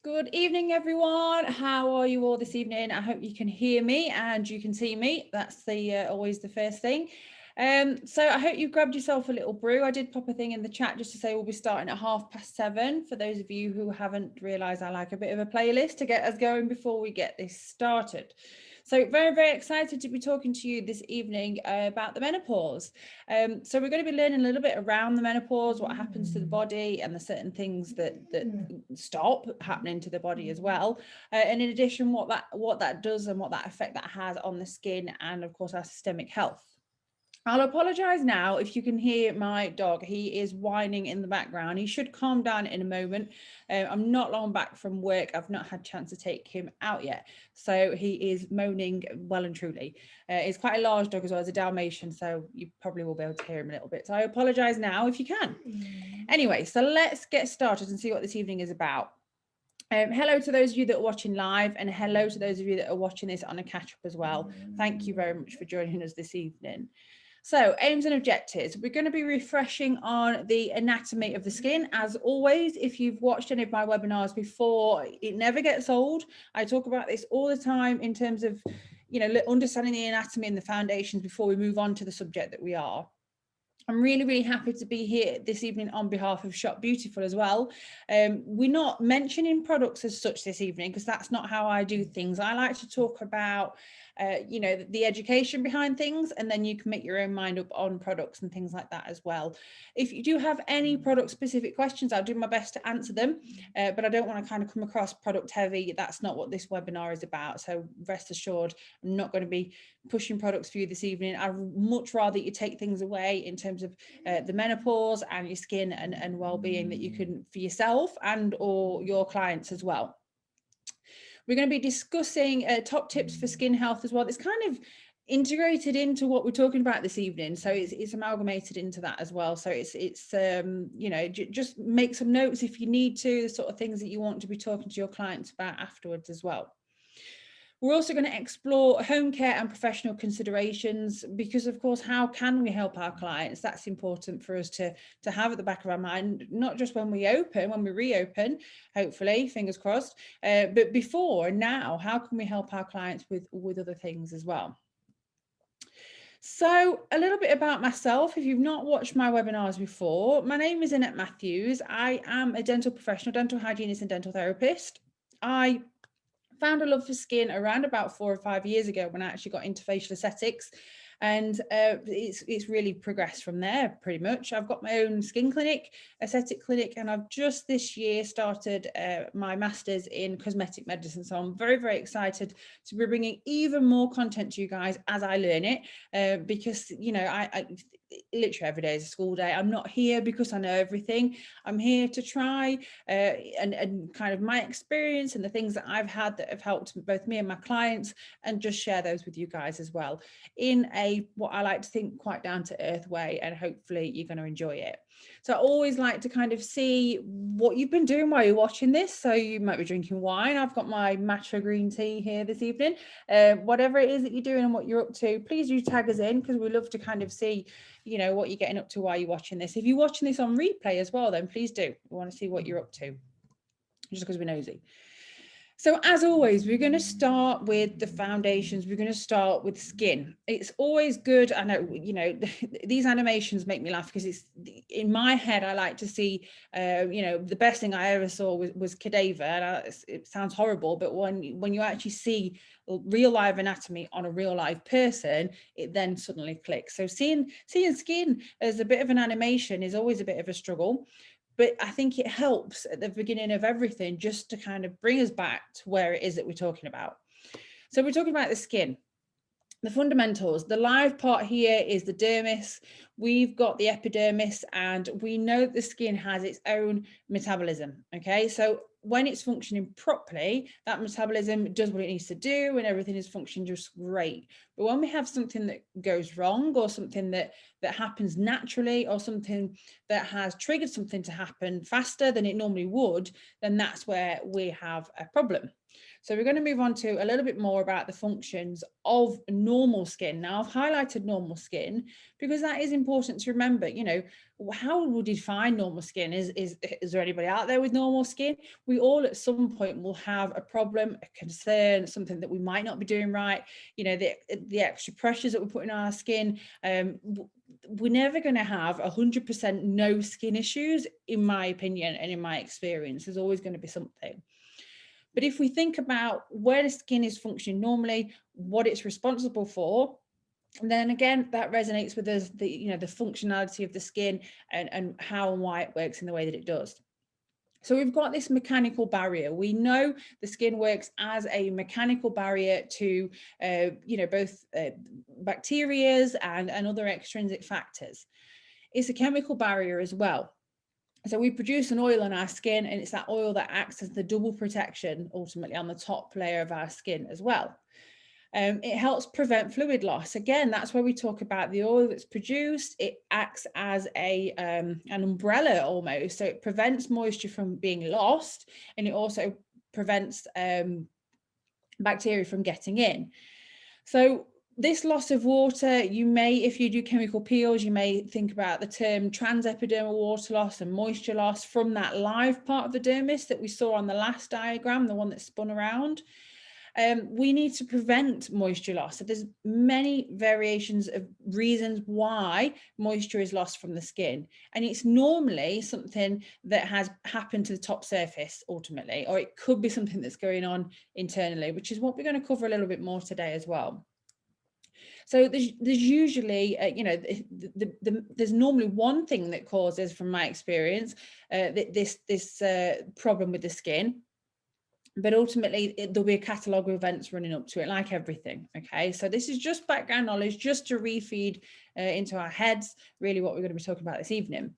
Good evening, everyone. How are you all this evening? I hope you can hear me and you can see me. That's always the first thing. So I hope you've grabbed yourself a little brew. I did pop a thing in the chat just to say we'll be starting at 7:30. For those of you who haven't realised, I like a bit of a playlist to get us going before we get this started. So very, very excited to be talking to you this evening about the menopause. So we're going to be learning a little bit around the menopause, what happens to the body, and the certain things that stop happening to the body as well. And in addition, what that does and what that effect that has on the skin and, of course, our systemic health. I'll apologise now if you can hear my dog. He is whining in the background. He should calm down in a moment. I'm not long back from work. I've not had a chance to take him out yet. So he is moaning well and truly. He's quite a large dog as well as a Dalmatian, so you probably will be able to hear him a little bit. So I apologise now if you can. Anyway, so let's get started and see what this evening is about. Hello to those of you that are watching live, and hello to those of you that are watching this on a catch-up as well. Thank you very much for joining us this evening. So, aims and objectives. We're going to be refreshing on the anatomy of the skin. As always, if you've watched any of my webinars before, it never gets old. I talk about this all the time in terms of, understanding the anatomy and the foundations before we move on to the subject that we are. I'm really, really happy to be here this evening on behalf of Shop Beautiful as well. We're not mentioning products as such this evening because that's not how I do things. I like to talk about, the education behind things, and then you can make your own mind up on products and things like that as well. If you do have any product specific questions, I'll do my best to answer them, but I don't want to kind of come across product heavy. That's not what this webinar is about. So rest assured, I'm not going to be pushing products for you this evening. I'd much rather you take things away in terms of the menopause and your skin and well-being that you can for yourself and or your clients as well. We're going to be discussing top tips for skin health as well. It's kind of integrated into what we're talking about this evening, so it's amalgamated into that as well. So it's just make some notes if you need to, the sort of things that you want to be talking to your clients about afterwards as well. We're also going to explore home care and professional considerations because, of course, how can we help our clients? That's important for us to have at the back of our mind, not just when we reopen, hopefully, fingers crossed, but before and now, how can we help our clients with other things as well? So a little bit about myself. If you've not watched my webinars before, my name is Annette Matthews. I am a dental professional, dental hygienist and dental therapist. I found a love for skin around about 4 or 5 years ago when I actually got into facial aesthetics, and it's really progressed from there pretty much. I've got my own skin clinic, aesthetic clinic, and I've just this year started my master's in cosmetic medicine. So I'm very, very excited to be bringing even more content to you guys as I learn it, because I literally every day is a school day. I'm not here because I know everything. I'm here to try and kind of my experience and the things that I've had that have helped both me and my clients, and just share those with you guys as well in a what I like to think quite down to earth way, and hopefully you're going to enjoy it. So I always like to kind of see what you've been doing while you're watching this. So you might be drinking wine. I've got my matcha green tea here this evening. Whatever it is that you're doing and what you're up to, please do tag us in, because we love to kind of see what you're getting up to while you're watching this. If you're watching this on replay as well, then please do. We want to see what you're up to, just because we're nosy. So as always, we're going to start with the foundations. We're going to start with skin. It's always good. I know, these animations make me laugh because it's in my head. I like to see, the best thing I ever saw was cadaver. And it sounds horrible, but when you actually see real live anatomy on a real live person, it then suddenly clicks. So seeing skin as a bit of an animation is always a bit of a struggle. But I think it helps at the beginning of everything just to kind of bring us back to where it is that we're talking about. So we're talking about the skin, the fundamentals. The live part here is the dermis. We've got the epidermis, and we know that the skin has its own metabolism. Okay, so when it's functioning properly, that metabolism does what it needs to do and everything is functioning just great. But when we have something that goes wrong, or something that happens naturally, or something that has triggered something to happen faster than it normally would, then that's where we have a problem. So we're going to move on to a little bit more about the functions of normal skin. Now, I've highlighted normal skin because that is important to remember. You know, how would we define normal skin? Is there anybody out there with normal skin? We all at some point will have a problem, a concern, something that we might not be doing right. You know, the extra pressures that we put in our skin. We're never going to have 100% no skin issues, in my opinion and in my experience. There's always going to be something. But if we think about where the skin is functioning normally, what it's responsible for, and then again, that resonates with us, the functionality of the skin and how and why it works in the way that it does. So we've got this mechanical barrier. We know the skin works as a mechanical barrier to, both bacteria and other extrinsic factors. It's a chemical barrier as well. So we produce an oil on our skin, and it's that oil that acts as the double protection ultimately on the top layer of our skin as well. It helps prevent fluid loss. Again, that's where we talk about the oil that's produced. It acts as an umbrella almost. So it prevents moisture from being lost, and it also prevents bacteria from getting in. So this loss of water, you may, if you do chemical peels, you may think about the term transepidermal water loss and moisture loss from that live part of the dermis that we saw on the last diagram, the one that spun around. We need to prevent moisture loss. So there's many variations of reasons why moisture is lost from the skin. And it's normally something that has happened to the top surface ultimately, or it could be something that's going on internally, which is what we're going to cover a little bit more today as well. So there's usually, there's normally one thing that causes, from my experience, this problem with the skin. But ultimately, there'll be a catalogue of events running up to it, like everything. Okay, so this is just background knowledge, just to refeed into our heads, really what we're going to be talking about this evening.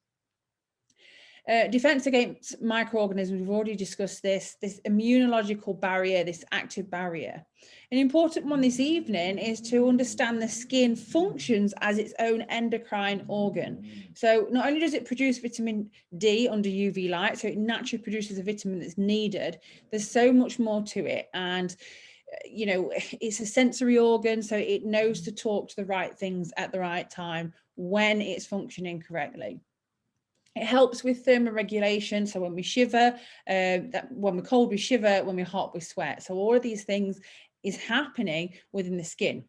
Defense against microorganisms, we've already discussed this immunological barrier, this active barrier. An important one this evening is to understand the skin functions as its own endocrine organ. So not only does it produce vitamin D under UV light, so it naturally produces a vitamin that's needed, there's so much more to it. And it's a sensory organ, so it knows to talk to the right things at the right time when it's functioning correctly. It helps with thermoregulation. So when we shiver, when we're cold, we shiver. When we're hot, we sweat. So all of these things is happening within the skin.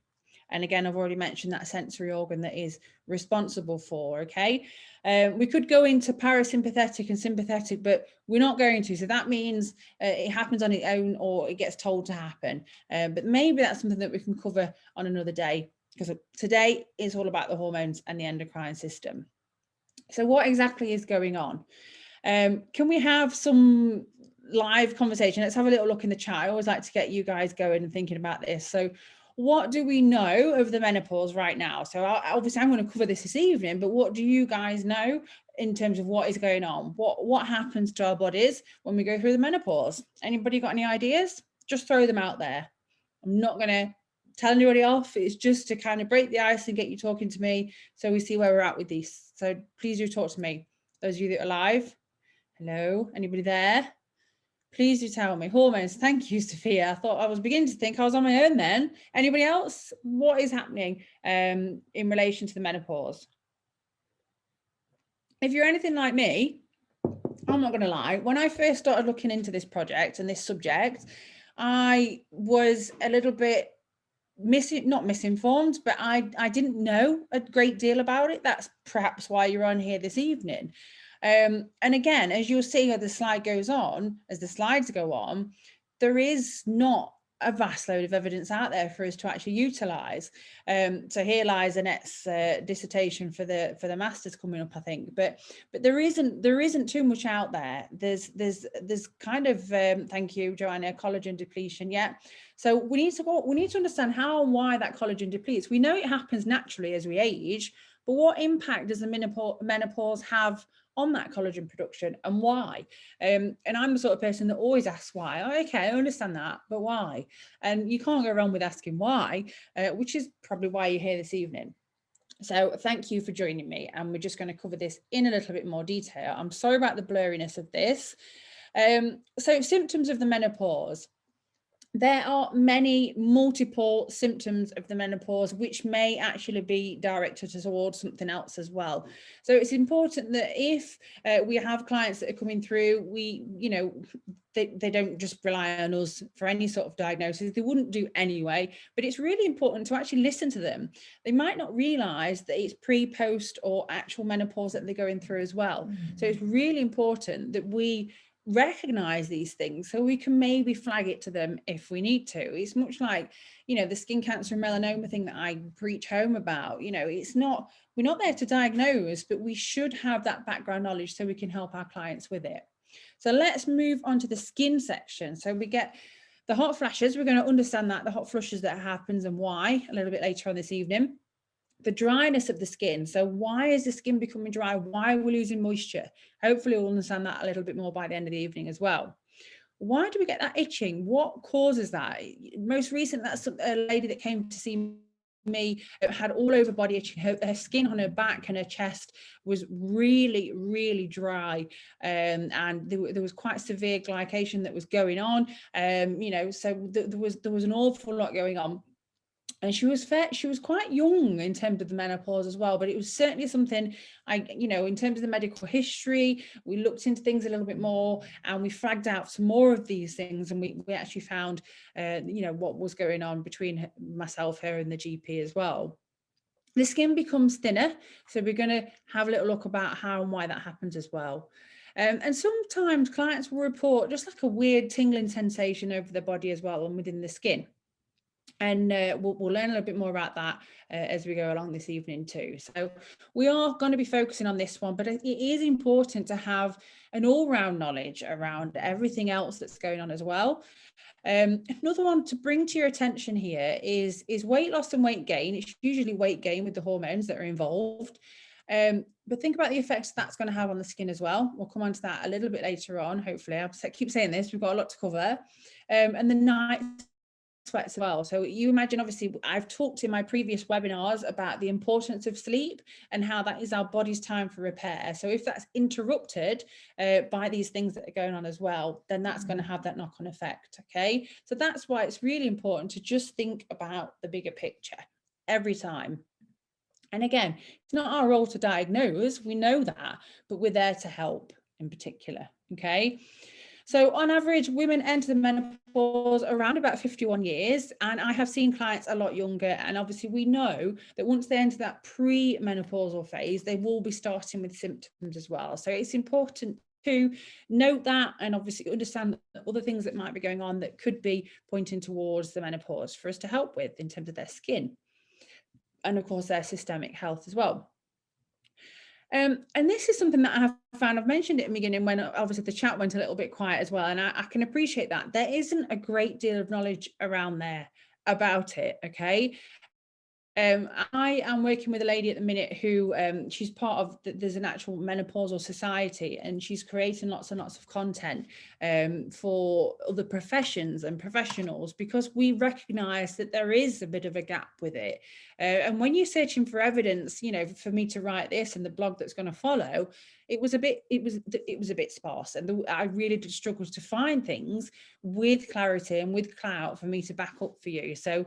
And again, I've already mentioned that sensory organ that is responsible for, okay? We could go into parasympathetic and sympathetic, but we're not going to. So that means it happens on its own, or it gets told to happen. But maybe that's something that we can cover on another day, because today is all about the hormones and the endocrine system. So what exactly is going on? Can we have some live conversation? Let's have a little look in the chat. I always like to get you guys going and thinking about this. So what do we know of the menopause right now? So obviously I'm going to cover this evening, but what do you guys know in terms of what is going on? What happens to our bodies when we go through the menopause? Anybody got any ideas? Just throw them out there. I'm not going to tell anybody off. It's just to kind of break the ice and get you talking to me, so we see where we're at with these. So please do talk to me. Those of you that are live, hello, anybody there? Please do tell me. Hormones. Thank you, Sophia. I thought I was beginning to think I was on my own then. Anybody else? What is happening in relation to the menopause? If you're anything like me, I'm not going to lie, when I first started looking into this project and this subject, I was a little bit not misinformed, but I didn't know a great deal about it. That's perhaps why you're on here this evening. And again, as you'll see as the slide goes on, as the slides go on, there is not a vast load of evidence out there for us to actually utilize. So here lies Annette's dissertation for the masters coming up, I think. But there isn't too much out there. There's kind of thank you, Joanna, collagen depletion. Yeah. So we need to understand how and why that collagen depletes. We know it happens naturally as we age, but what impact does the menopause have on that collagen production, and why? And I'm the sort of person that always asks why. Okay, I understand that, but why? And you can't go wrong with asking why, which is probably why you're here this evening. So thank you for joining me, and we're just going to cover this in a little bit more detail. I'm sorry about the blurriness of this. So symptoms of the menopause. there are many multiple symptoms of the menopause which may actually be directed towards something else as well. So it's important that if we have clients that are coming through, they don't just rely on us for any sort of diagnosis. They wouldn't do anyway, but it's really important to actually listen to them. They might not realize that it's pre, post, or actual menopause that they're going through as well. So it's really important that we recognize these things so we can maybe flag it to them if we need to. It's much like, the skin cancer and melanoma thing that I preach home about. We're not there to diagnose, but we should have that background knowledge so we can help our clients with it. So let's move on to the skin section. So we get the hot flashes. We're going to understand that, the hot flushes that happens and why, a little bit later on this evening. The dryness of the skin. So why is the skin becoming dry? Why are we losing moisture? Hopefully we'll understand that a little bit more by the end of the evening as well. Why do we get that itching? What causes that? Most recent, that's a lady that came to see me, had all over body itching. Her skin on her back and her chest was really, really dry, and there was quite severe glycation that was going on. So there was an awful lot going on. And she was quite young in terms of the menopause as well, but it was certainly something in terms of the medical history, we looked into things a little bit more and we flagged out some more of these things, and we actually found, what was going on between myself, her, and the GP as well. The skin becomes thinner, so we're going to have a little look about how and why that happens as well. And sometimes clients will report just like a weird tingling sensation over the body as well and within the skin. And we'll learn a little bit more about that as we go along this evening too. So we are going to be focusing on this one, but it is important to have an all-round knowledge around everything else that's going on as well. Another one to bring to your attention here is weight loss and weight gain. It's usually weight gain with the hormones that are involved. But think about the effects that's going to have on the skin as well. We'll come on to that a little bit later on, hopefully. I'll keep saying this, we've got a lot to cover. And the night sweats as well. So you imagine, obviously, I've talked in my previous webinars about the importance of sleep and how that is our body's time for repair. So if that's interrupted by these things that are going on as well, then that's going to have that knock-on effect. Okay, so that's why it's really important to just think about the bigger picture every time. And again, it's not our role to diagnose, we know that, but we're there to help in particular. Okay. So on average, women enter the menopause around about 51 years, and I have seen clients a lot younger. And obviously we know that once they enter that pre-menopausal phase, they will be starting with symptoms as well. So it's important to note that and obviously understand other things that might be going on that could be pointing towards the menopause for us to help with in terms of their skin and of course their systemic health as well. And this is something that I have found, I've mentioned it in the beginning when obviously the chat went a little bit quiet as well, and I can appreciate that. There isn't a great deal of knowledge around there about it, okay? I am working with a lady at the minute who she's part of there's an actual menopausal society, and she's creating lots and lots of content for other professions and professionals, because we recognize that there is a bit of a gap with it. And when you're searching for evidence, for me to write this and the blog that's going to follow, it was a bit sparse, and I really did struggle to find things with clarity and with clout for me to back up for you. So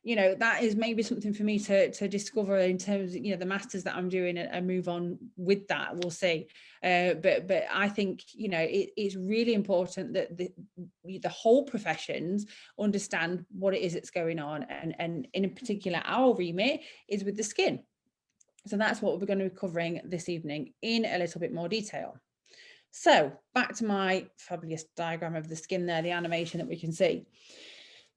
that is maybe something for me to discover in terms of, the masters that I'm doing and move on with that. We'll see. But I think, it's really important that the whole professions understand what it is that's going on. And in particular, our remit is with the skin. So that's what we're going to be covering this evening in a little bit more detail. So back to my fabulous diagram of the skin there, the animation that we can see.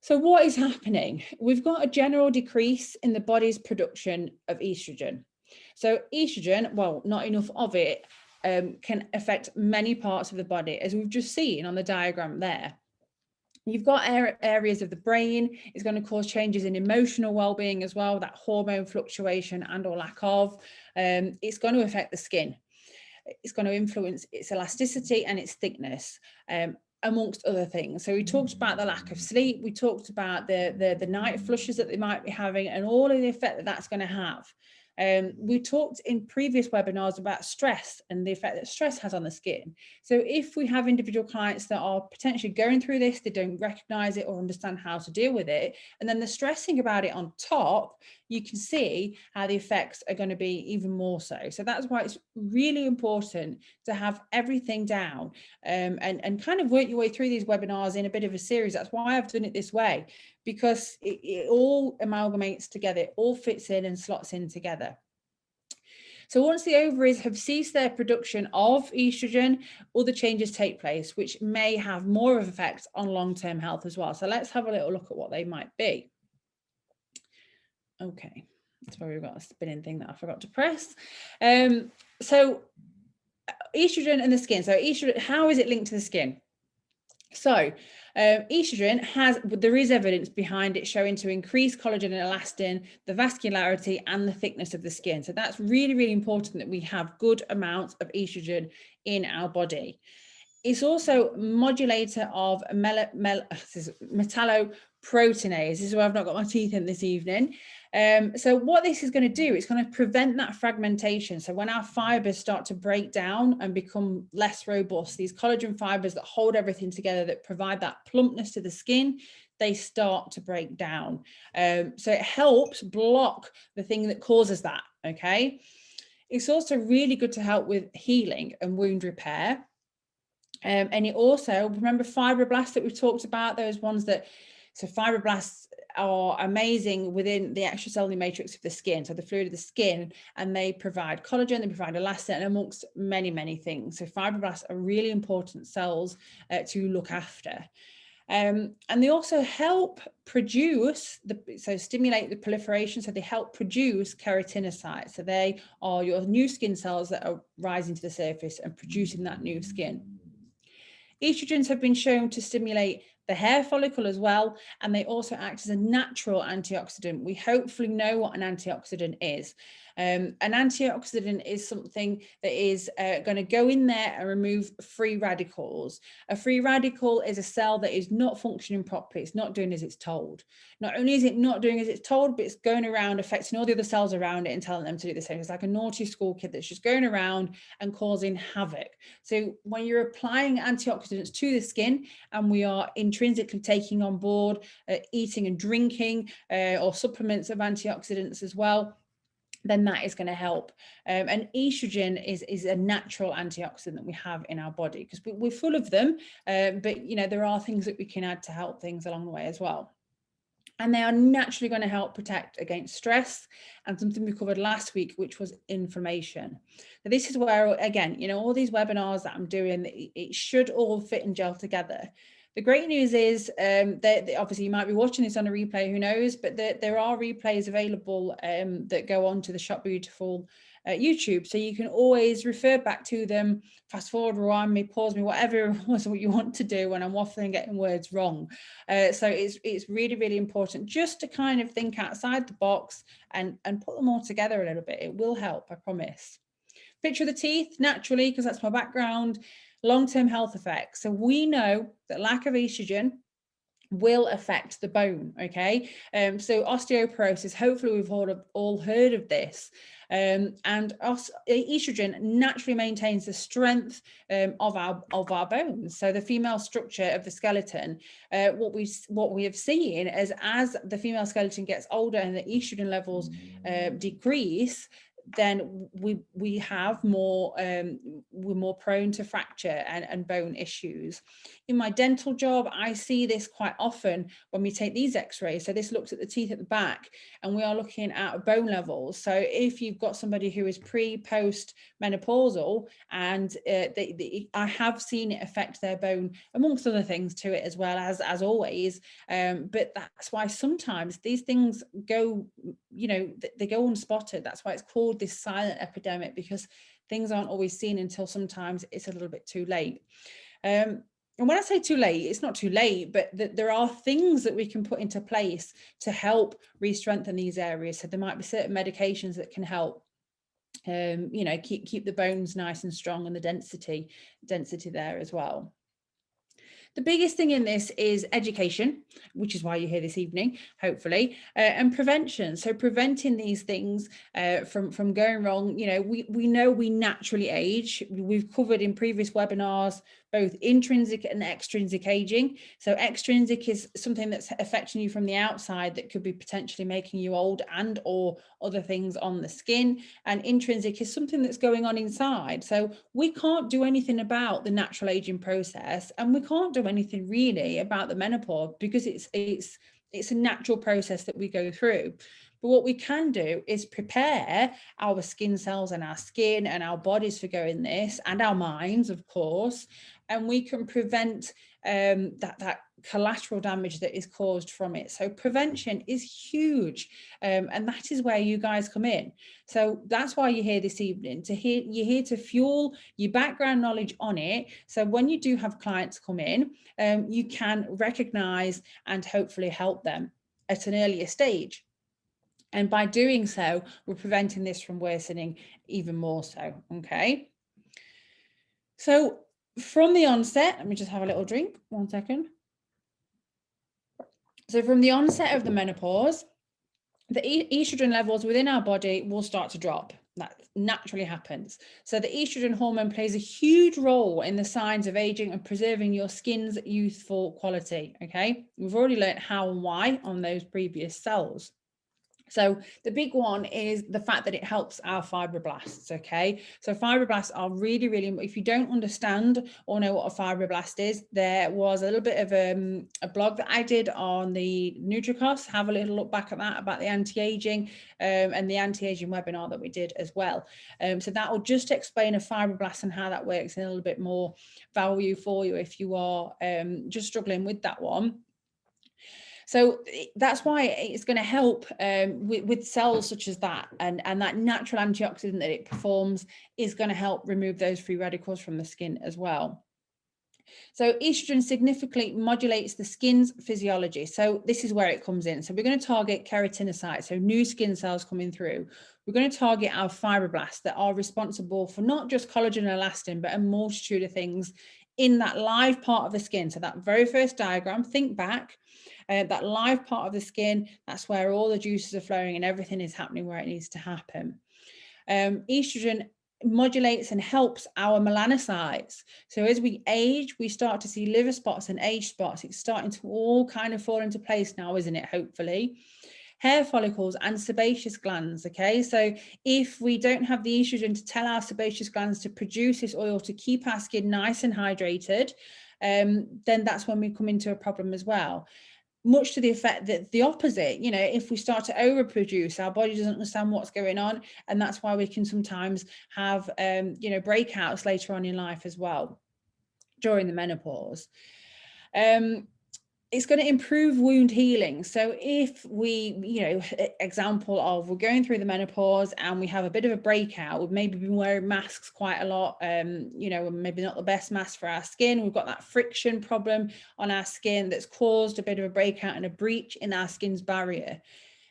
So what is happening? We've got a general decrease in the body's production of estrogen. So estrogen, well, not enough of it, can affect many parts of the body, as we've just seen on the diagram there. You've got areas of the brain. It's going to cause changes in emotional well-being as well, that hormone fluctuation and or lack of. It's going to affect the skin. It's going to influence its elasticity and its thickness. Amongst other things. So we talked about the lack of sleep, we talked about the night flushes that they might be having, and all of the effect that that's going to have. We talked in previous webinars about stress and the effect that stress has on the skin. So if we have individual clients that are potentially going through this, they don't recognize it or understand how to deal with it, and then they're stressing about it on top, you can see how the effects are going to be even more so. So that's why it's really important to have everything down, and kind of work your way through these webinars in a bit of a series. That's why I've done it this way, because it all amalgamates together, it all fits in and slots in together. So once the ovaries have ceased their production of estrogen, other changes take place, which may have more of an effect on long-term health as well. So let's have a little look at what they might be. Okay, that's where we've got a spinning thing that I forgot to press. So estrogen and the skin. So estrogen, how is it linked to the skin? So estrogen there is evidence behind it showing to increase collagen and elastin, the vascularity and the thickness of the skin. So that's really, really important that we have good amounts of estrogen in our body. It's also modulator of metalloproteinase. This is where I've not got my teeth in this evening. So what this is going to do, it's going to prevent that fragmentation. So when our fibers start to break down and become less robust, these collagen fibers that hold everything together, that provide that plumpness to the skin, they start to break down. So it helps block the thing that causes that, okay? It's also really good to help with healing and wound repair. And it also, remember fibroblasts that we've talked about, those ones that, so fibroblasts are amazing within the extracellular matrix of the skin, so the fluid of the skin, and they provide collagen, they provide elastin, and amongst many, many things. So fibroblasts are really important cells to look after. And they also help produce, so stimulate the proliferation, so they help produce keratinocytes. So they are your new skin cells that are rising to the surface and producing that new skin. Estrogens have been shown to stimulate the hair follicle as well, and they also act as a natural antioxidant. We hopefully know what an antioxidant is. An antioxidant is something that is going to go in there and remove free radicals. A free radical is a cell that is not functioning properly. It's not doing as it's told. Not only is it not doing as it's told, but it's going around affecting all the other cells around it and telling them to do the same. It's like a naughty school kid that's just going around and causing havoc. So when you're applying antioxidants to the skin, and we are intrinsically taking on board eating and drinking or supplements of antioxidants as well, then that is going to help. And estrogen is a natural antioxidant that we have in our body, because we're full of them, but you know, there are things that we can add to help things along the way as well. And they are naturally going to help protect against stress and something we covered last week, which was inflammation. Now, this is where, again, you know, all these webinars that I'm doing, it should all fit and gel together. The great news is that obviously you might be watching this on a replay, who knows, but there are replays available that go on to the Shop Beautiful YouTube. So you can always refer back to them, fast forward, rewind me, pause me, whatever it was what you want to do when I'm waffling and getting words wrong. So it's really, really important just to kind of think outside the box and put them all together a little bit. It will help, I promise. Picture the teeth, naturally, because that's my background. Long-term health effects. So we know that lack of estrogen will affect the bone, okay? So osteoporosis, hopefully we've all heard of this. And estrogen naturally maintains the strength of our bones. So the female structure of the skeleton, what we have seen is, as the female skeleton gets older and the estrogen levels decrease, then we have more, we're more prone to fracture and bone issues. In my dental job, I see this quite often when we take these x-rays. So this looks at the teeth at the back, and we are looking at bone levels. So if you've got somebody who is post menopausal, and I have seen it affect their bone, amongst other things to it as well, as always. But that's why sometimes these things go, you know, they go unspotted. That's why it's called this silent epidemic, because things aren't always seen until sometimes it's a little bit too late. And when I say too late, it's not too late, but there are things that we can put into place to help re-strengthen these areas. So there might be certain medications that can help, you know, keep the bones nice and strong, and the density there as well. The biggest thing in this is education, which is why you're here this evening, hopefully, and prevention. So preventing these things from going wrong. You know, we know we naturally age. We've covered in previous webinars both intrinsic and extrinsic aging. So extrinsic is something that's affecting you from the outside that could be potentially making you old and or other things on the skin. And intrinsic is something that's going on inside. So we can't do anything about the natural aging process, and we can't do anything really about the menopause because it's a natural process that we go through. But what we can do is prepare our skin cells and our skin and our bodies for going this, and our minds, of course, and we can prevent that collateral damage that is caused from it. So prevention is huge, and that is where you guys come in. So that's why you're here this evening, you're here to fuel your background knowledge on it. So when you do have clients come in, you can recognize and hopefully help them at an earlier stage. And by doing so, we're preventing this from worsening even more so, okay? So from the onset, let me just have a little drink, 1 second. So from the onset of the menopause, the estrogen levels within our body will start to drop. That naturally happens. So the estrogen hormone plays a huge role in the signs of aging and preserving your skin's youthful quality, okay? We've already learned how and why on those previous cells. So the big one is the fact that it helps our fibroblasts, okay? So fibroblasts are really, really, if you don't understand or know what a fibroblast is, there was a little bit of a blog that I did on the NutriCost. Have a little look back at that about the anti-aging and the anti-aging webinar that we did as well. So that will just explain a fibroblast and how that works in a little bit more value for you if you are just struggling with that one. So that's why it's going to help with cells such as that, and that natural antioxidant that it performs is going to help remove those free radicals from the skin as well. So estrogen significantly modulates the skin's physiology. So this is where it comes in. So we're going to target keratinocytes, so new skin cells coming through. We're going to target our fibroblasts that are responsible for not just collagen and elastin, but a multitude of things in that live part of the skin. So that very first diagram, think back. That live part of the skin, that's where all the juices are flowing and everything is happening where it needs to happen. Estrogen modulates and helps our melanocytes. So as we age, we start to see liver spots and age spots. It's starting to all kind of fall into place now, isn't it? Hopefully. Hair follicles and sebaceous glands, okay? So if we don't have the estrogen to tell our sebaceous glands to produce this oil to keep our skin nice and hydrated, then that's when we come into a problem as well. Much to the effect that the opposite, you know, if we start to overproduce, our body doesn't understand what's going on, and that's why we can sometimes have you know, breakouts later on in life as well during the menopause. It's going to improve wound healing. So if we, you know, example of we're going through the menopause and we have a bit of a breakout, we've maybe been wearing masks quite a lot, you know, maybe not the best mask for our skin. We've got that friction problem on our skin that's caused a bit of a breakout and a breach in our skin's barrier.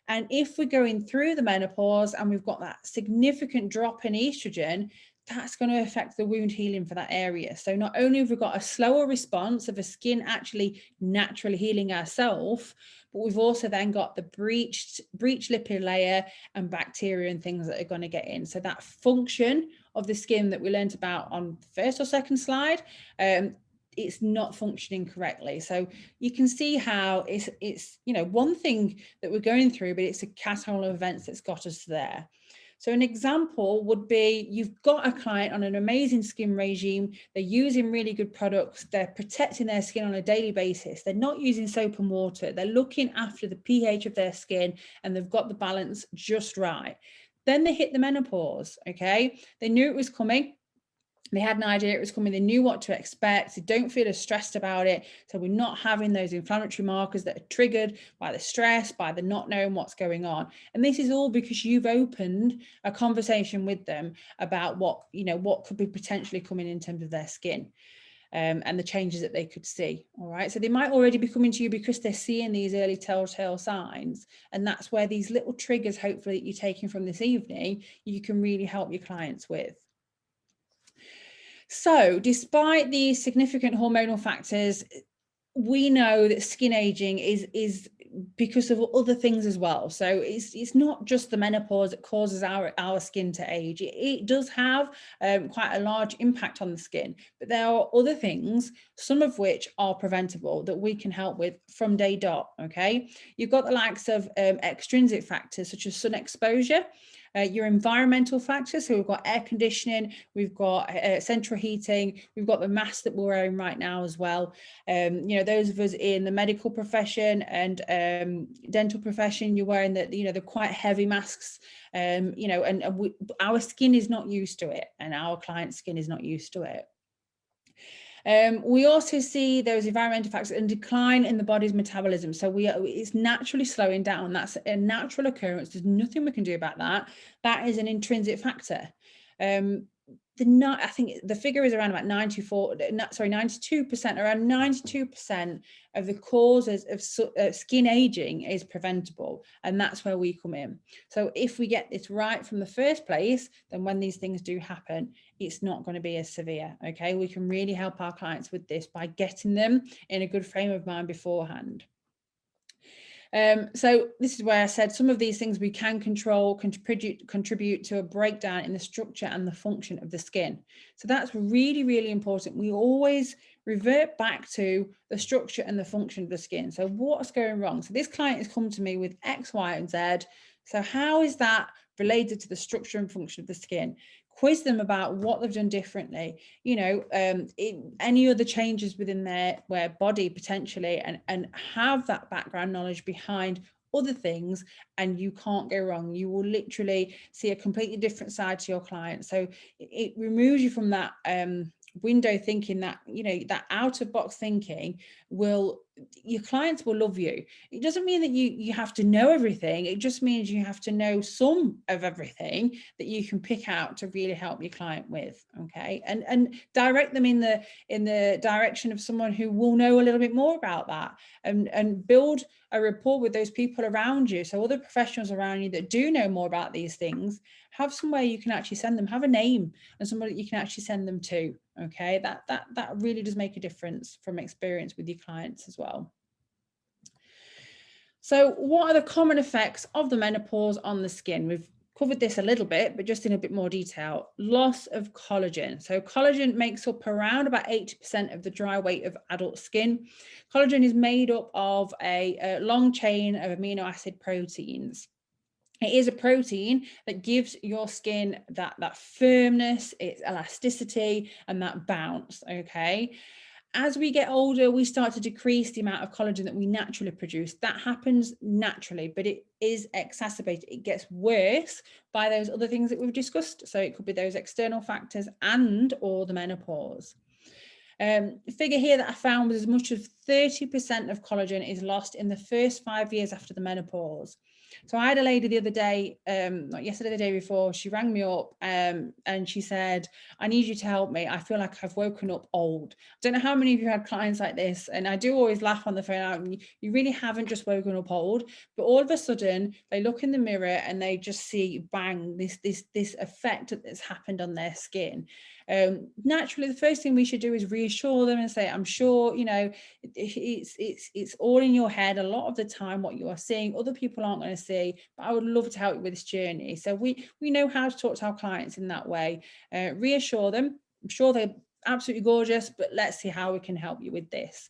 And if we're going through the menopause and we've got that significant drop in estrogen, that's going to affect the wound healing for that area. So not only have we got a slower response of the skin actually naturally healing ourselves, but we've also then got the breached lipid layer and bacteria and things that are going to get in. So that function of the skin that we learned about on the first or second slide, it's not functioning correctly. So you can see how it's you know, one thing that we're going through, but it's a catalog of events that's got us there. So an example would be, you've got a client on an amazing skin regime, they're using really good products, they're protecting their skin on a daily basis, they're not using soap and water, they're looking after the pH of their skin, and they've got the balance just right. Then they hit the menopause, okay? They knew it was coming. They had an idea it was coming. They knew what to expect. They don't feel as stressed about it. So we're not having those inflammatory markers that are triggered by the stress, by the not knowing what's going on. And this is all because you've opened a conversation with them about what, you know, what could be potentially coming in terms of their skin. And the changes that they could see. All right. So they might already be coming to you because they're seeing these early telltale signs. And that's where these little triggers, hopefully, that you're taking from this evening, you can really help your clients with. So despite these significant hormonal factors we know that skin aging is because of other things as well. So it's not just the menopause that causes our skin to age. It does have quite a large impact on the skin, but there are other things, some of which are preventable, that we can help with from day dot. Okay, you've got the likes of extrinsic factors such as sun exposure. Your environmental factors, so we've got air conditioning, we've got central heating, we've got the mask that we're wearing right now as well. You know, those of us in the medical profession and dental profession, you're wearing the quite heavy masks, you know, and our skin is not used to it, and our client's skin is not used to it. We also see those environmental factors and decline in the body's metabolism. So it's naturally slowing down. That's a natural occurrence. There's nothing we can do about that. That is an intrinsic factor. I think the figure is around about 92%, around 92% of the causes of skin aging is preventable, and that's where we come in. So if we get this right from the first place, then when these things do happen, it's not going to be as severe. Okay, we can really help our clients with this by getting them in a good frame of mind beforehand. So this is where I said some of these things we can control, contribute to a breakdown in the structure and the function of the skin. So that's really, really important. We always revert back to the structure and the function of the skin. So what's going wrong? So this client has come to me with X, Y, and Z. So how is that related to the structure and function of the skin? Quiz them about what they've done differently, you know, any other changes within their body potentially, and have that background knowledge behind other things, and you can't go wrong. You will literally see a completely different side to your client. So it removes you from that window thinking, that, you know, that out of box thinking. Your clients will love you. It doesn't mean that you have to know everything. It just means you have to know some of everything that you can pick out to really help your client with. Okay, and direct them in the direction of someone who will know a little bit more about that, and build a rapport with those people around you. So other professionals around you that do know more about these things, have somewhere you can actually send them, have a name and somebody that you can actually send them to. Okay, that really does make a difference from experience with your clients as well. So what are the common effects of the menopause on the skin? We've covered this a little bit, but just in a bit more detail. Loss of collagen. So collagen makes up around about 80% of the dry weight of adult skin. Collagen is made up of a long chain of amino acid proteins. It is a protein that gives your skin that firmness, its elasticity, and that bounce. Okay. As we get older, we start to decrease the amount of collagen that we naturally produce. That happens naturally, but it is exacerbated. It gets worse by those other things that we've discussed. So it could be those external factors and or the menopause. Figure here that I found was as much as 30% of collagen is lost in the first 5 years after the menopause. So I had a lady the other day, not yesterday, the day before, she rang me up and she said, I need you to help me. I feel like I've woken up old. I don't know how many of you had clients like this. And I do always laugh on the phone out. You really haven't just woken up old, but all of a sudden they look in the mirror and they just see, bang, this effect that's happened on their skin. Naturally, the first thing we should do is reassure them and say, I'm sure, you know, it's all in your head a lot of the time. What you are seeing, other people aren't going to see, but I would love to help you with this journey. So we know how to talk to our clients in that way. Reassure them. I'm sure they're absolutely gorgeous, but let's see how we can help you with this.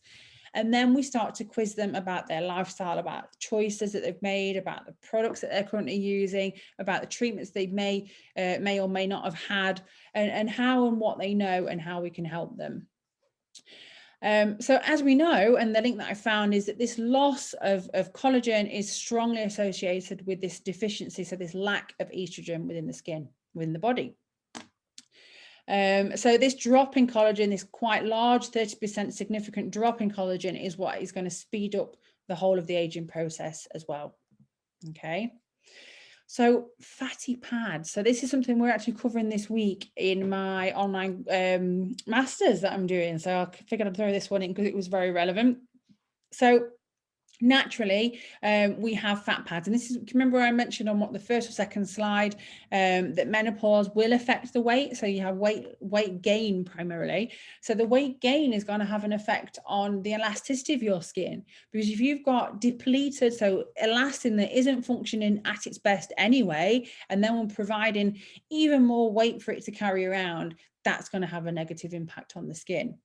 And then we start to quiz them about their lifestyle, about the choices that they've made, about the products that they're currently using, about the treatments they may or may not have had, and how and what they know and how we can help them. So as we know, and the link that I found is that this loss of collagen is strongly associated with this deficiency, so this lack of estrogen within the skin, within the body. So this drop in collagen, this quite large 30% significant drop in collagen, is what is going to speed up the whole of the aging process as well. Okay. So fatty pads. So this is something we're actually covering this week in my online masters that I'm doing. So I figured I'd throw this one in because it was very relevant. So Naturally, we have fat pads, and this is, remember I mentioned on what the first or second slide, that menopause will affect the weight. So you have weight gain primarily. So the weight gain is going to have an effect on the elasticity of your skin, because if you've got depleted, so elastin that isn't functioning at its best anyway, and then we're providing even more weight for it to carry around, that's going to have a negative impact on the skin.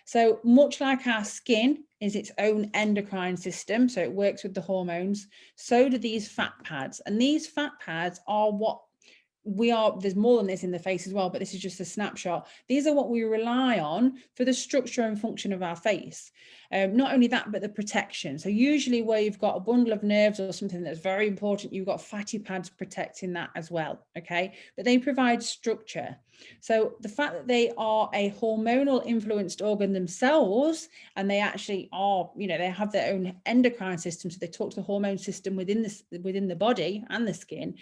So much like our skin is its own endocrine system, so it works with the hormones, so do these fat pads. And these fat pads are what we are, there's more than this in the face as well, but this is just a snapshot. These are what we rely on for the structure and function of our face. Not only that, but the protection. So usually where you've got a bundle of nerves or something that's very important, you've got fatty pads protecting that as well, okay? But they provide structure. So the fact that they are a hormonal influenced organ themselves, and they actually are, you know, they have their own endocrine system, so they talk to the hormone system within the body and the skin,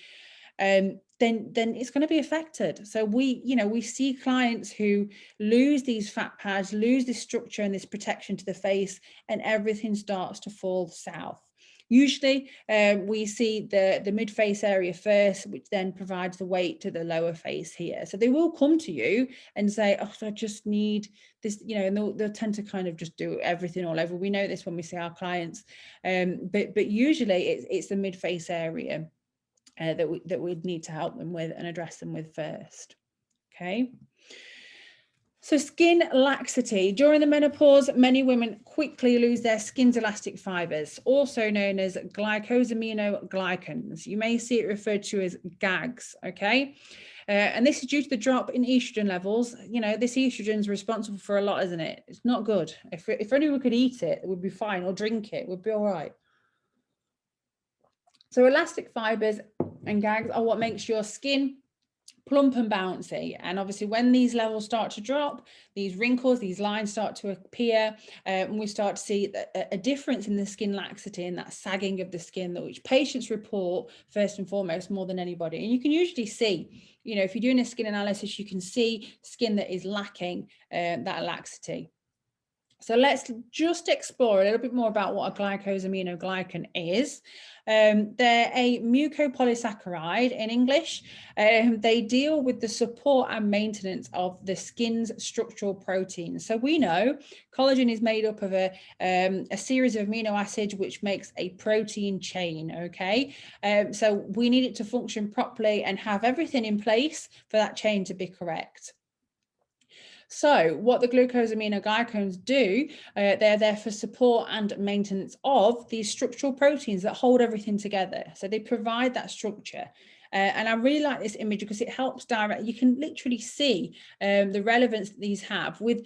then it's going to be affected. So we see clients who lose these fat pads, lose this structure and this protection to the face, and everything starts to fall south. Usually we see the mid face area first, which then provides the weight to the lower face here. So they will come to you and say, oh, I just need this, you know, and they'll tend to kind of just do everything all over. We know this when we see our clients, but usually it's the mid face area that we'd need to help them with and address them with first. Okay. So skin laxity. During the menopause, many women quickly lose their skin's elastic fibers, also known as glycosaminoglycans. You may see it referred to as GAGs, okay? And this is due to the drop in estrogen levels. You know, this estrogen is responsible for a lot, isn't it? It's not good. If only we could eat it, it would be fine, or drink it, would be all right. So elastic fibers and GAGs are what makes your skin plump and bouncy. And obviously when these levels start to drop, these wrinkles, these lines start to appear, and we start to see a difference in the skin laxity and that sagging of the skin, that which patients report first and foremost more than anybody. And you can usually see, you know, if you're doing a skin analysis, you can see skin that is lacking that laxity. So let's just explore a little bit more about what a glycosaminoglycan is. They're a mucopolysaccharide in English. They deal with the support and maintenance of the skin's structural proteins. So we know collagen is made up of a series of amino acids, which makes a protein chain, okay? So we need it to function properly and have everything in place for that chain to be correct. So what the glucosaminoglycans do, they're there for support and maintenance of these structural proteins that hold everything together. So they provide that structure. And I really like this image because it helps direct, you can literally see the relevance that these have with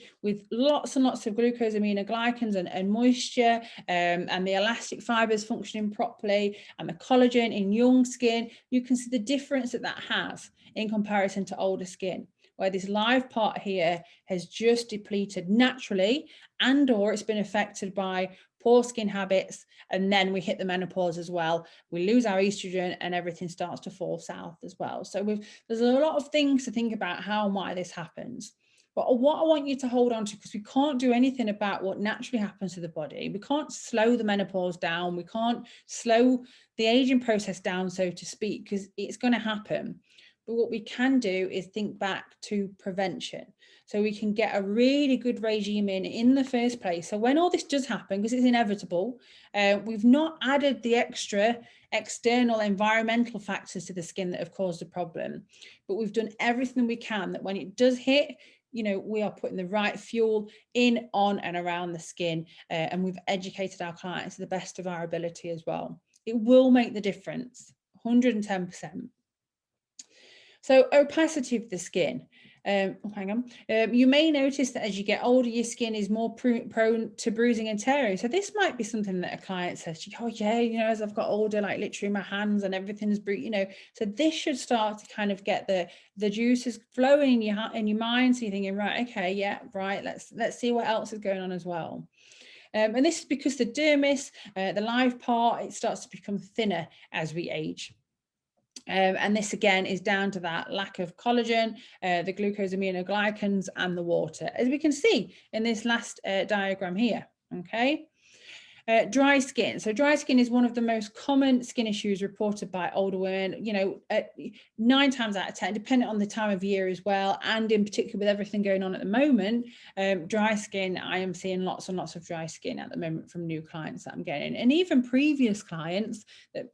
lots and lots of glucosaminoglycans and moisture, and the elastic fibers functioning properly, and the collagen in young skin. You can see the difference that has in comparison to older skin, where this live part here has just depleted naturally, and or it's been affected by poor skin habits, and then we hit the menopause as well. We lose our estrogen and everything starts to fall south as well. So there's a lot of things to think about how and why this happens. But what I want you to hold on to, because we can't do anything about what naturally happens to the body. We can't slow the menopause down. We can't slow the aging process down, so to speak, because it's going to happen. But what we can do is think back to prevention. So we can get a really good regime in the first place. So when all this does happen, because it's inevitable, we've not added the extra external environmental factors to the skin that have caused the problem. But we've done everything we can that when it does hit, you know, we are putting the right fuel in, on, and around the skin. And we've educated our clients to the best of our ability as well. It will make the difference, 110%. So opacity of the skin. You may notice that as you get older, your skin is more prone to bruising and tearing. So this might be something that a client says, oh yeah, you know, as I've got older, like literally my hands and everything's bruised, you know. So this should start to kind of get the juices flowing in your mind. So you're thinking, right, okay, yeah, right, let's see what else is going on as well. And this is because the dermis, the live part, it starts to become thinner as we age. And this again is down to that lack of collagen, the glucosaminoglycans, and the water, as we can see in this last diagram here. Okay. Dry skin. So dry skin is one of the most common skin issues reported by older women, 9 times out of 10, depending on the time of year as well. And in particular with everything going on at the moment, dry skin, I am seeing lots and lots of dry skin at the moment from new clients that I'm getting. And even previous clients that,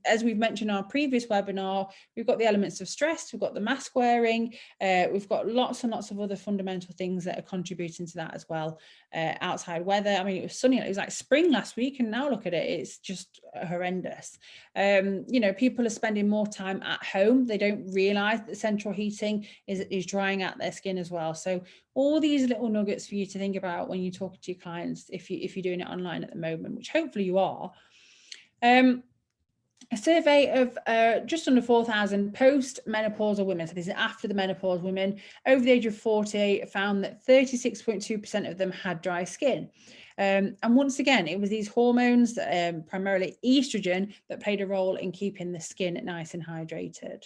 as we've mentioned in our previous webinar, we've got the elements of stress, we've got the mask wearing, we've got lots and lots of other fundamental things that are contributing to that as well. Outside weather, I mean, it was sunny, it was like spring last week, and now look at it, it's just horrendous. People are spending more time at home. They don't realize that central heating is drying out their skin as well. So all these little nuggets for you to think about when you talk to your clients, if you're doing it online at the moment, which hopefully you are. A survey of just under 4,000 post-menopausal women, so this is after the menopause women, over the age of 40, found that 36.2% of them had dry skin. And once again, it was these hormones, primarily estrogen, that played a role in keeping the skin nice and hydrated.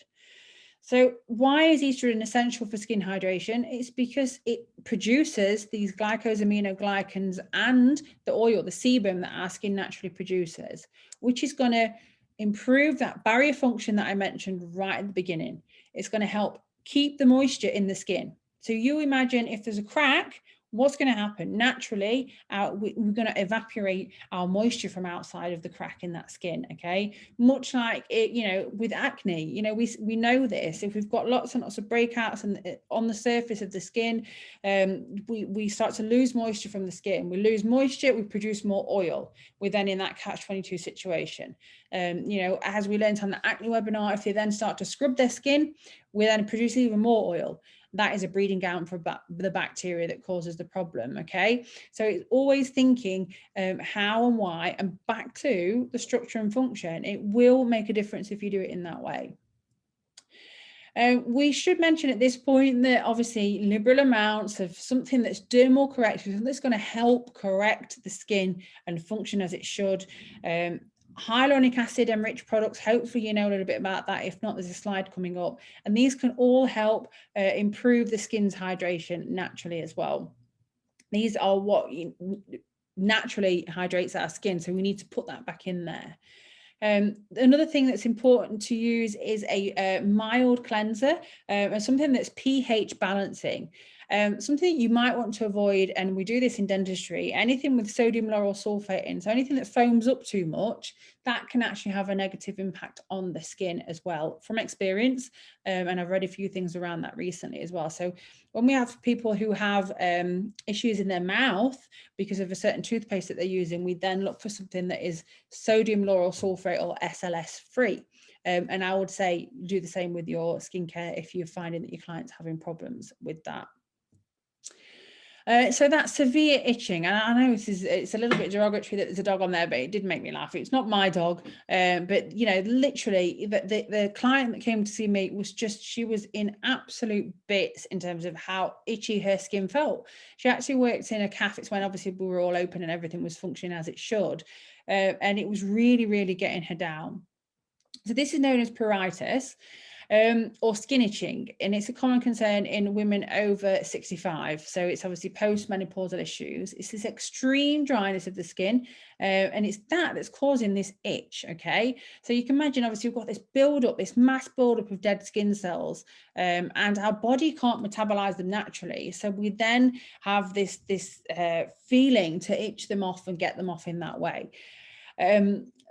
So why is estrogen essential for skin hydration? It's because it produces these glycosaminoglycans and the oil, the sebum that our skin naturally produces, which is going to improve that barrier function that I mentioned right at the beginning. It's going to help keep the moisture in the skin. So you imagine if there's a crack, what's going to happen? Naturally, we're going to evaporate our moisture from outside of the crack in that skin, okay? Much like it, with acne, we know this. If we've got lots and lots of breakouts on the surface of the skin, we start to lose moisture from the skin. We lose moisture, we produce more oil. We're then in that catch-22 situation. As we learned on the acne webinar, if they then start to scrub their skin, we then produce even more oil. That is a breeding ground for the bacteria that causes the problem, okay? So it's always thinking how and why, and back to the structure and function. It will make a difference if you do it in that way. We should mention at this point that obviously liberal amounts of something that's dermal correction, that's going to help correct the skin and function as it should. Hyaluronic acid enriched products, hopefully you know a little bit about that. If not, there's a slide coming up, and these can all help improve the skin's hydration naturally as well. These are what naturally hydrates our skin, so we need to put that back in there. Another thing that's important to use is a mild cleanser, and something that's pH balancing. Something you might want to avoid, and we do this in dentistry, anything with sodium lauryl sulfate in, so anything that foams up too much, that can actually have a negative impact on the skin as well, from experience, and I've read a few things around that recently as well. So when we have people who have issues in their mouth because of a certain toothpaste that they're using, we then look for something that is sodium lauryl sulfate or SLS free. And I would say do the same with your skincare if you're finding that your client's having problems with that. So that's severe itching, and I know it's a little bit derogatory that there's a dog on there, but it did make me laugh. It's not my dog, but literally the client that came to see me she was in absolute bits in terms of how itchy her skin felt. She actually worked in a cafe. It's when obviously we were all open and everything was functioning as it should, and it was really, really getting her down. So this is known as pruritus. Or skin itching, and it's a common concern in women over 65. So it's obviously post-menopausal issues. It's this extreme dryness of the skin, and it's that's causing this itch, okay? So you can imagine, obviously, we've got this build-up, this mass build-up of dead skin cells, and our body can't metabolize them naturally. So we then have this feeling to itch them off and get them off in that way.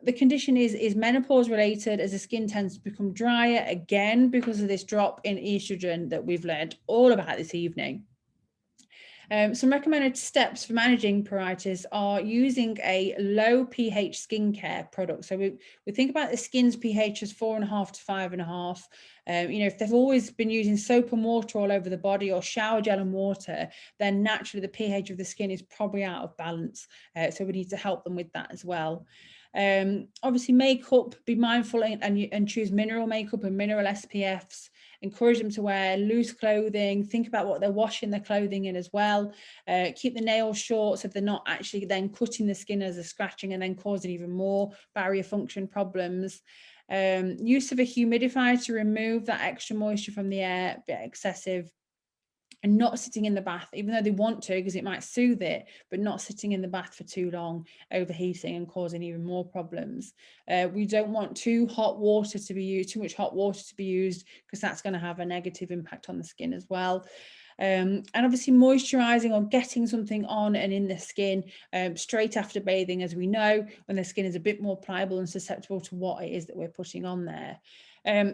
The condition is menopause related, as the skin tends to become drier again because of this drop in estrogen that we've learned all about this evening. Some recommended steps for managing pruritus are using a low pH skincare product. So we think about the skin's pH as 4.5 to 5.5. If they've always been using soap and water all over the body, or shower gel and water, then naturally the pH of the skin is probably out of balance. So we need to help them with that as well. Obviously makeup, be mindful and choose mineral makeup and mineral SPFs. Encourage them to wear loose clothing. Think about what they're washing their clothing in as well. Keep the nails short so they're not actually then cutting the skin as they're scratching and then causing even more barrier function problems. Use of a humidifier to remove that extra moisture from the air, a bit excessive. and not sitting in the bath, even though they want to, because it might soothe it, but not sitting in the bath for too long, overheating and causing even more problems. We don't want too much hot water to be used, because that's going to have a negative impact on the skin as well. And obviously moisturizing or getting something on and in the skin straight after bathing, as we know, when the skin is a bit more pliable and susceptible to what it is that we're putting on there.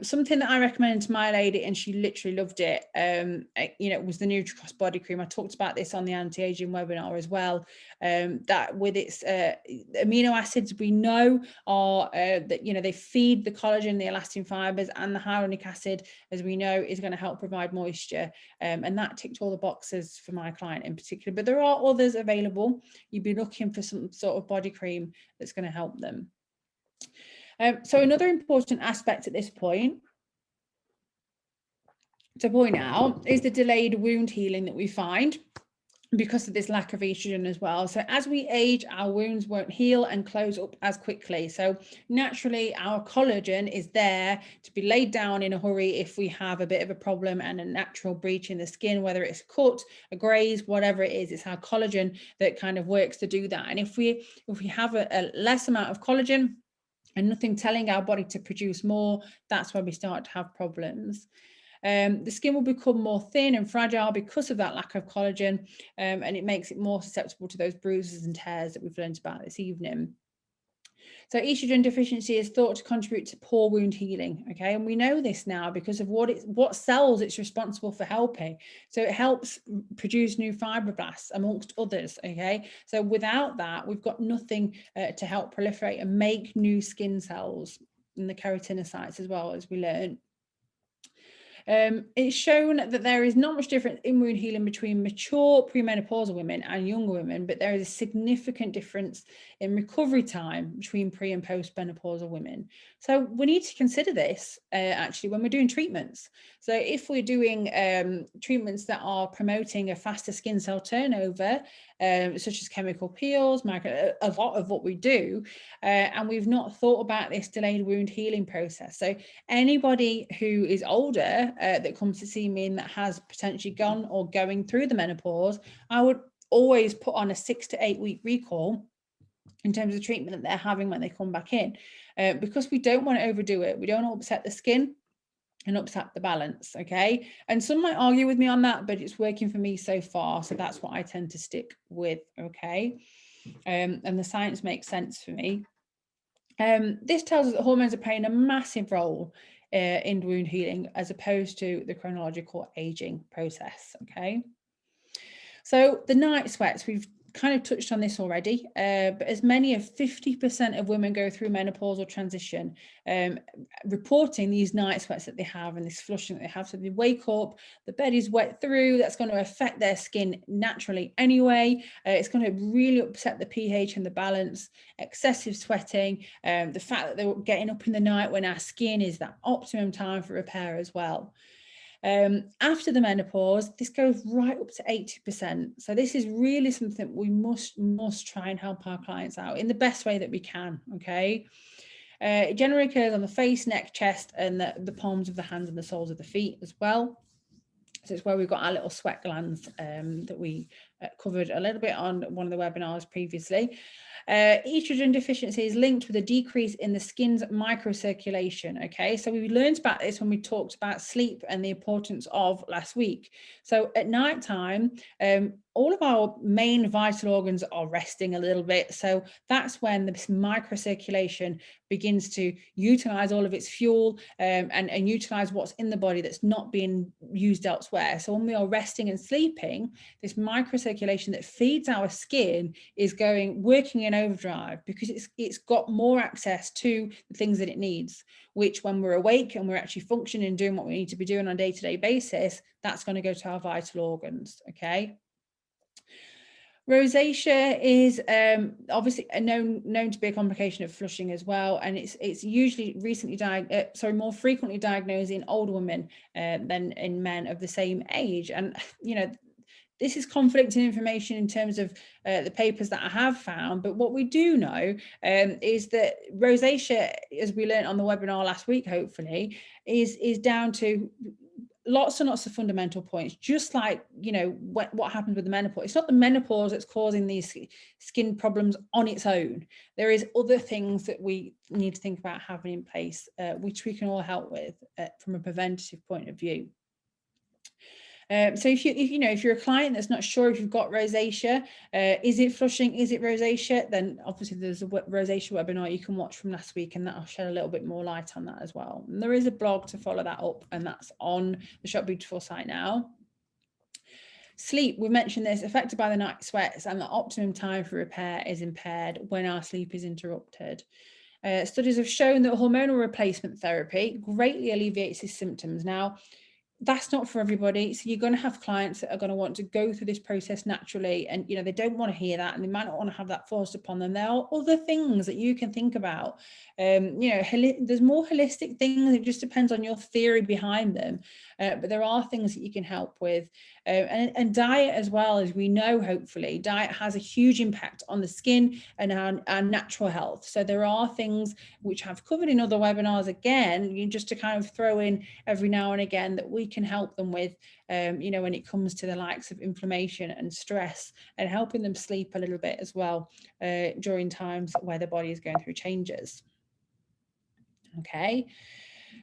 Something that I recommended to my lady, and she literally loved it, was the Nutricross body cream. I talked about this on the anti-aging webinar as well, that with its amino acids, we know are that they feed the collagen, the elastin fibers, and the hyaluronic acid, as we know, is going to help provide moisture, and that ticked all the boxes for my client in particular. But there are others available. You'd be looking for some sort of body cream that's going to help them. So another important aspect at this point to point out is the delayed wound healing that we find because of this lack of estrogen as well. So as we age, our wounds won't heal and close up as quickly. So naturally, our collagen is there to be laid down in a hurry if we have a bit of a problem and a natural breach in the skin, whether it's a cut, a graze, whatever it is. It's our collagen that kind of works to do that. And if we have a less amount of collagen and nothing telling our body to produce more, that's when we start to have problems. The skin will become more thin and fragile because of that lack of collagen, and it makes it more susceptible to those bruises and tears that we've learned about this evening. So estrogen deficiency is thought to contribute to poor wound healing, okay? And we know this now because of what cells it's responsible for helping. So it helps produce new fibroblasts, amongst others, okay? So without that, we've got nothing to help proliferate and make new skin cells, and the keratinocytes as well, as we learned. It's shown that there is not much difference in wound healing between mature premenopausal women and younger women, but there is a significant difference in recovery time between pre and postmenopausal women. So we need to consider this actually when we're doing treatments. So if we're doing treatments that are promoting a faster skin cell turnover, such as chemical peels, a lot of what we do, and we've not thought about this delayed wound healing process. So anybody who is older that comes to see me and that has potentially gone or going through the menopause, I would always put on a 6 to 8 week recall in terms of the treatment that they're having when they come back in, because we don't want to overdo it. We don't want to upset the skin and upset the balance, okay? And some might argue with me on that, but it's working for me so far, so that's what I tend to stick with, okay? And the science makes sense for me. This tells us that hormones are playing a massive role in wound healing as opposed to the chronological aging process, okay? So the night sweats, we've kind of touched on this already, but as many as 50% of women go through menopausal transition, reporting these night sweats that they have and this flushing that they have. So they wake up, the bed is wet through, that's going to affect their skin naturally anyway. It's going to really upset the pH and the balance, excessive sweating, the fact that they're getting up in the night when our skin is that optimum time for repair as well. After the menopause, this goes right up to 80%. So this is really something we must try and help our clients out in the best way that we can, okay? It generally occurs on the face, neck, chest, and the palms of the hands and the soles of the feet as well. So it's where we've got our little sweat glands that we covered a little bit on one of the webinars previously. Estrogen deficiency is linked with a decrease in the skin's microcirculation, okay? So we learned about this when we talked about sleep and the importance of last week. So at night time, all of our main vital organs are resting a little bit. So that's when this microcirculation begins to utilize all of its fuel and utilize what's in the body that's not being used elsewhere. So when we are resting and sleeping, this microcirculation that feeds our skin is working in overdrive because it's got more access to the things that it needs, which when we're awake and we're actually functioning and doing what we need to be doing on a day-to-day basis, that's going to go to our vital organs, okay? Rosacea is obviously known to be a complication of flushing as well, and it's usually more frequently diagnosed in older women than in men of the same age. And this is conflicting information in terms of the papers that I have found, but what we do know is that rosacea, as we learned on the webinar last week, hopefully, is down to lots and lots of fundamental points, just like, you know, what happens with the menopause. It's not the menopause that's causing these skin problems on its own. There is other things that we need to think about having in place, which we can all help with from a preventative point of view. So if you're a client that's not sure if you've got rosacea, is it flushing, is it rosacea, then obviously there's a rosacea webinar you can watch from last week, and that'll shed a little bit more light on that as well. And there is a blog to follow that up, and that's on the Shop Beautiful site now. Sleep, we mentioned this, affected by the night sweats, and the optimum time for repair is impaired when our sleep is interrupted. Studies have shown that hormonal replacement therapy greatly alleviates these symptoms. Now, that's not for everybody. So you're going to have clients that are going to want to go through this process naturally, and you know, they don't want to hear that, and they might not want to have that forced upon them. There are other things that you can think about. There's more holistic things. It just depends on your theory behind them, but there are things that you can help with. And diet as well, as we know, hopefully diet has a huge impact on the skin and our natural health. So there are things which I've covered in other webinars, again, just to kind of throw in every now and again, that we can help them with, when it comes to the likes of inflammation and stress, and helping them sleep a little bit as well during times where the body is going through changes. Okay.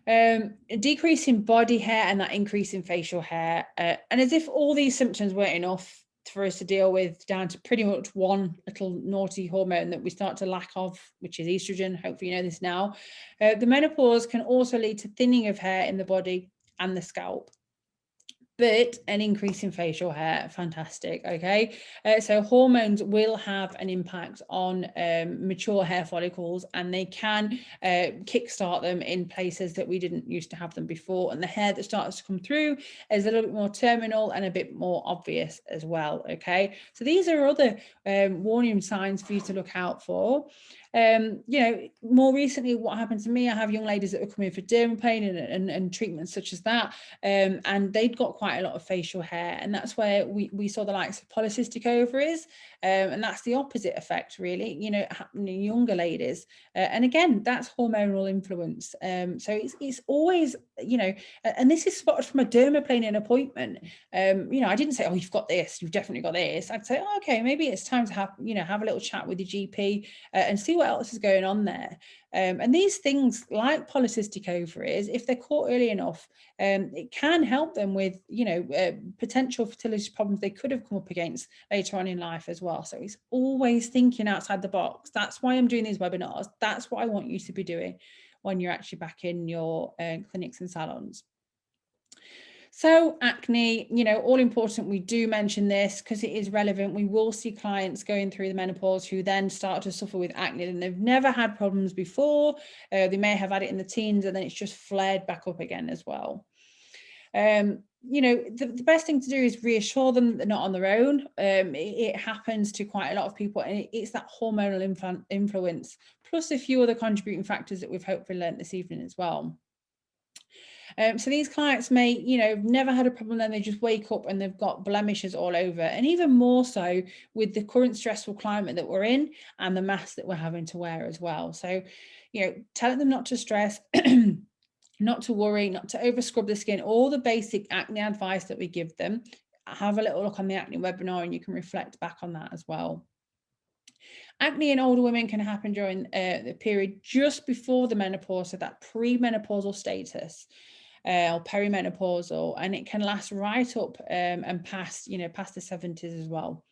A decrease in body hair and that increase in facial hair, and as if all these symptoms weren't enough for us to deal with, down to pretty much one little naughty hormone that we start to lack of, which is estrogen. Hopefully you know this now. The menopause can also lead to thinning of hair in the body and the scalp, but an increase in facial hair, fantastic. Okay, so hormones will have an impact on mature hair follicles, and they can kickstart them in places that we didn't used to have them before, and the hair that starts to come through is a little bit more terminal and a bit more obvious as well. Okay, so these are other warning signs for you to look out for. More recently, what happened to me, I have young ladies that were coming for dermaplane and treatments such as that, and they'd got quite a lot of facial hair, and that's where we saw the likes of polycystic ovaries, and that's the opposite effect, really, happening in younger ladies, and again, that's hormonal influence. So it's always, and this is spotted from a dermaplaning appointment. I didn't say, oh, you've got this, you've definitely got this. I'd say, oh, okay, maybe it's time to have a little chat with your GP and see what else is going on there. And these things like polycystic ovaries, if they're caught early enough, it can help them with potential fertility problems they could have come up against later on in life as well. So it's always thinking outside the box. That's why I'm doing these webinars. That's what I want you to be doing when you're actually back in your clinics and salons. So acne, all important. We do mention this because it is relevant. We will see clients going through the menopause who then start to suffer with acne, and they've never had problems before. They may have had it in the teens, and then it's just flared back up again as well. The best thing to do is reassure them that they're not on their own. It happens to quite a lot of people, and it's that hormonal influence, plus a few other contributing factors that we've hopefully learned this evening as well. So these clients may, never had a problem, then they just wake up and they've got blemishes all over, and even more so with the current stressful climate that we're in and the masks that we're having to wear as well. So, telling them not to stress, not to worry, not to over scrub the skin, all the basic acne advice that we give them. Have a little look on the acne webinar and you can reflect back on that as well. Acne in older women can happen during the period just before the menopause, so that premenopausal status, or perimenopausal, and it can last right up and past the 70s as well.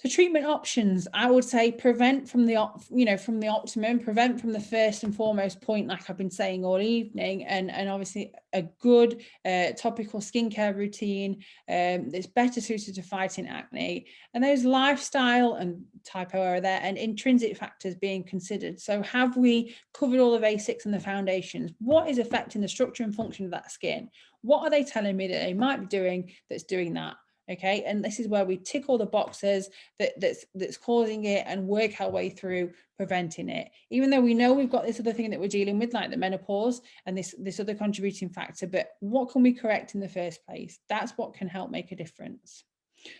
So treatment options, I would say prevent from the optimum, prevent from the first and foremost point, like I've been saying all evening, and obviously a good topical skincare routine that's better suited to fighting acne, and those lifestyle and typo error there and intrinsic factors being considered. So have we covered all the basics and the foundations? What is affecting the structure and function of that skin? What are they telling me that they might be doing that's doing that? Okay, and this is where we tick all the boxes that's causing it and work our way through preventing it. Even though we know we've got this other thing that we're dealing with, like the menopause and this other contributing factor, but what can we correct in the first place? That's what can help make a difference.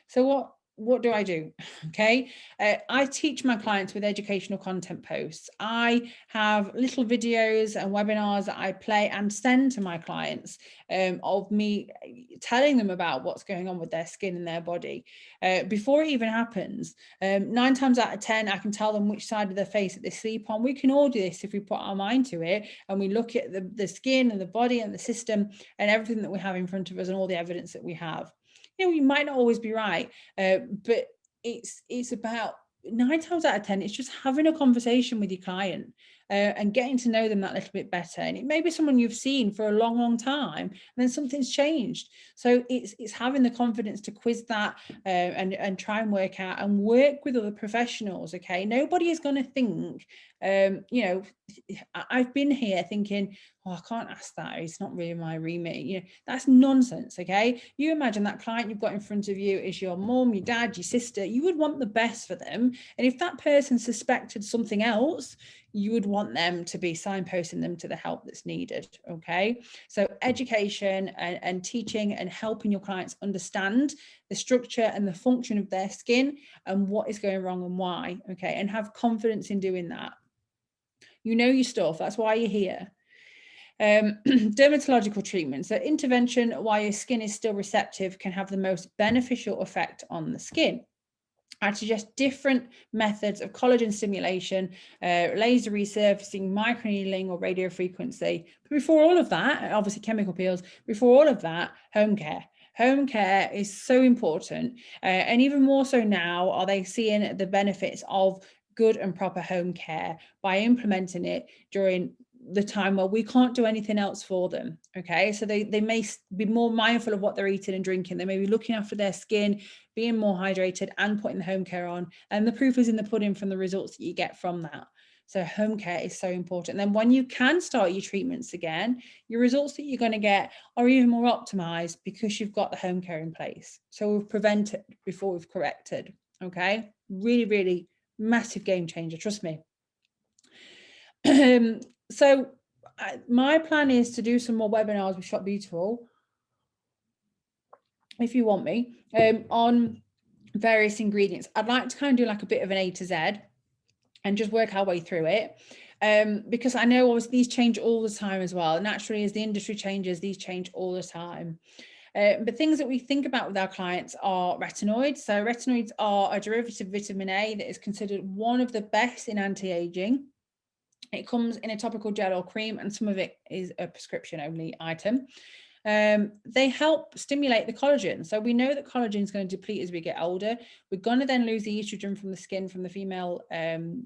So what do I do? Okay, I teach my clients with educational content posts. I have little videos and webinars that I play and send to my clients of me telling them about what's going on with their skin and their body before it even happens. 9 times out of 10, I can tell them which side of their face that they sleep on. We can all do this if we put our mind to it and we look at the skin and the body and the system and everything that we have in front of us and all the evidence that we have. You know, we might not always be right, but it's about 9 times out of 10, it's just having a conversation with your client and getting to know them that little bit better. And it may be someone you've seen for a long time, and then something's changed. So it's having the confidence to quiz that and try and work out and work with other professionals. Okay, nobody is going to think, you know, I've been here thinking, oh, I can't ask that, it's not really my remit. You know, that's nonsense. Okay, you imagine that client you've got in front of you is your mom, your dad, your sister. You would want the best for them, and if that person suspected something else, you would want them to be signposting them to the help that's needed. Okay, so education and teaching and helping your clients understand the structure and the function of their skin and what is going wrong and why. Okay, and have confidence in doing that. You know your stuff, that's why you're here. Dermatological treatment. So intervention while your skin is still receptive can have the most beneficial effect on the skin. I suggest different methods of collagen stimulation, laser resurfacing, microneedling, or radiofrequency. But before all of that, obviously chemical peels, before all of that, home care. Home care is so important. And even more so now are they seeing the benefits of good and proper home care by implementing it during the time where we can't do anything else for them. Okay, so they may be more mindful of what they're eating and drinking. They may be looking after their skin, being more hydrated and putting the home care on. And the proof is in the pudding from the results that you get from that. So home care is so important. And then when you can start your treatments again, your results that you're going to get are even more optimized because you've got the home care in place. So we've prevented before we've corrected. Okay, really massive game changer, trust me. So my plan is to do some more webinars with Shop Beautiful, if you want me, on various ingredients. I'd like to kind of do like a bit of an A to Z and just work our way through it. Because I know obviously these change all the time as well. Naturally, as the industry changes, these change all the time. But things that we think about with our clients are retinoids. So retinoids are a derivative vitamin A that is considered one of the best in anti-aging. It comes in a topical gel or cream, and some of it is a prescription only item. They help stimulate the collagen. So we know that collagen is going to deplete as we get older. We're going to then lose the estrogen from the skin, from the female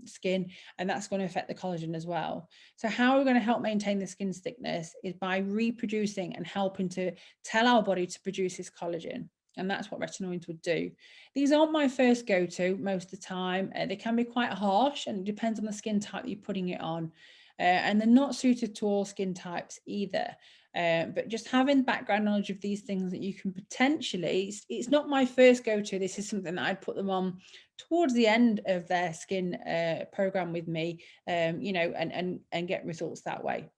skin, and that's going to affect the collagen as well. So how we're going to help maintain the skin thickness is by reproducing and helping to tell our body to produce this collagen. And that's what retinoids would do. These aren't my first go-to most of the time. They can be quite harsh, and it depends on the skin type that you're putting it on. And they're not suited to all skin types either. But just having background knowledge of these things that you can potentially, it's not my first go-to. This is something that I'd put them on towards the end of their skin program with me, you know, and get results that way.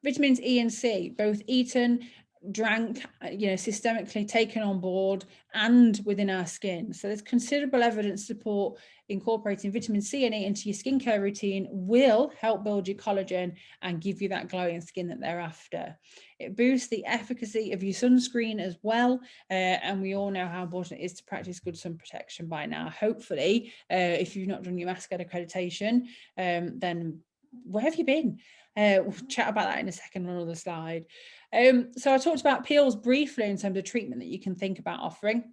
Vitamins E and C, both eaten, drank, you know, systemically taken on board and within our skin. So there's considerable evidence to support incorporating vitamin C and E into your skincare routine will help build your collagen and give you that glowing skin that they're after. It boosts the efficacy of your sunscreen as well. And we all know how important it is to practice good sun protection by now. Hopefully, if you've not done your mascot accreditation, then where have you been? We'll chat about that in a second on another slide. So I talked about peels briefly in terms of treatment that you can think about offering.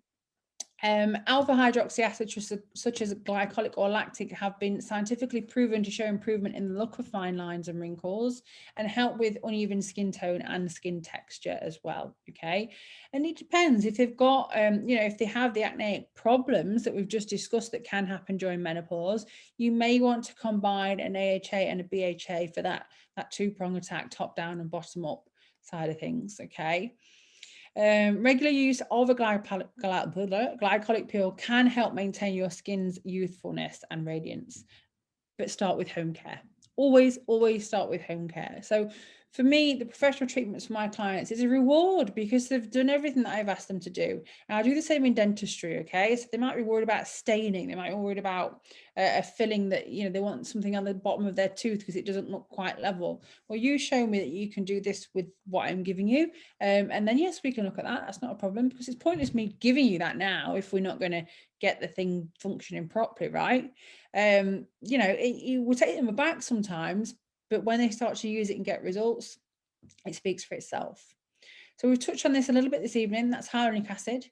Alpha hydroxy acids such as glycolic or lactic have been scientifically proven to show improvement in the look of fine lines and wrinkles and help with uneven skin tone and skin texture as well. Okay, and it depends if they've got you know, if they have the acneic problems that we've just discussed that can happen during menopause, you may want to combine an AHA and a BHA for that two-prong attack, top down and bottom up side of things. Okay. Regular use of a glycolic peel can help maintain your skin's youthfulness and radiance, but start with home care. Always start with home care. So For me, the professional treatments for my clients is a reward because they've done everything that I've asked them to do. And I do the same in dentistry, okay? So they might be worried about staining. They might be worried about a filling that, you know, they want something on the bottom of their tooth because it doesn't look quite level. Well, you show me that you can do this with what I'm giving you. And then, yes, we can look at that. That's not a problem, because it's pointless me giving you that now if we're not going to get the thing functioning properly, right? You know, it will take them aback sometimes, but when they start to use it and get results, it speaks for itself. So we've touched on this a little bit this evening. That's hyaluronic acid,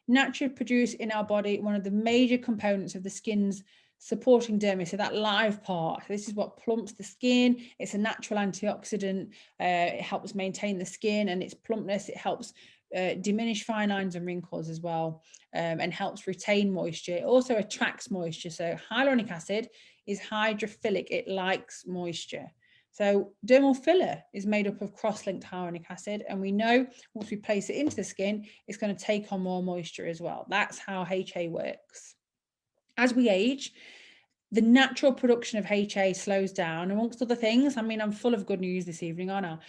naturally produced in our body, one of the major components of the skin's supporting dermis, so that live part. This is what plumps the skin. It's a natural antioxidant. It helps maintain the skin and its plumpness. It helps diminish fine lines and wrinkles as well, and helps retain moisture. It also attracts moisture. So hyaluronic acid is hydrophilic. It likes moisture. So dermal filler is made up of cross-linked hyaluronic acid, and we know once we place it into the skin, it's going to take on more moisture as well. That's how HA works. As we age, the natural production of HA slows down, amongst other things. I mean, I'm full of good news this evening, aren't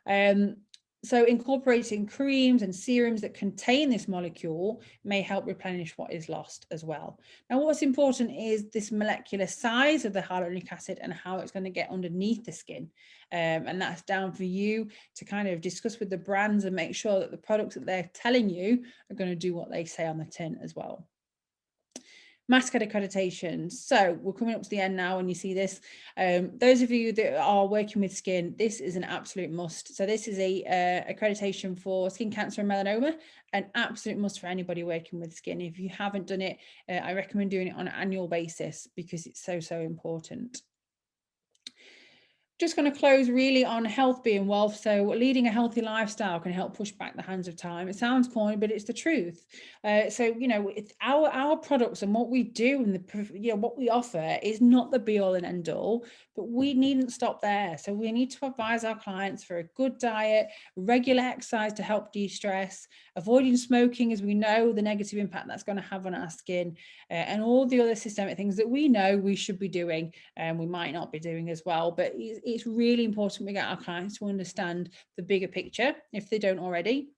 I? So incorporating creams and serums that contain this molecule may help replenish what is lost as well. Now, what's important is this molecular size of the hyaluronic acid and how it's going to get underneath the skin. And that's down for you to kind of discuss with the brands and make sure that the products that they're telling you are going to do what they say on the tin as well. Mascot accreditation. So we're coming up to the end now when you see this. Those of you that are working with skin, this is an absolute must. So this is a accreditation for skin cancer and melanoma, an absolute must for anybody working with skin. If you haven't done it, I recommend doing it on an annual basis because it's so important. Just going to close really on health being wealth. So leading a healthy lifestyle can help push back the hands of time. It sounds corny, but it's the truth. So, you know, it's our products and what we do and what we offer is not the be all and end all, but we needn't stop there. So we need to advise our clients for a good diet, regular exercise to help de-stress, avoiding smoking, as we know the negative impact that's going to have on our skin, and all the other systemic things that we know we should be doing and we might not be doing as well. But it's really important we get our clients to understand the bigger picture if they don't already.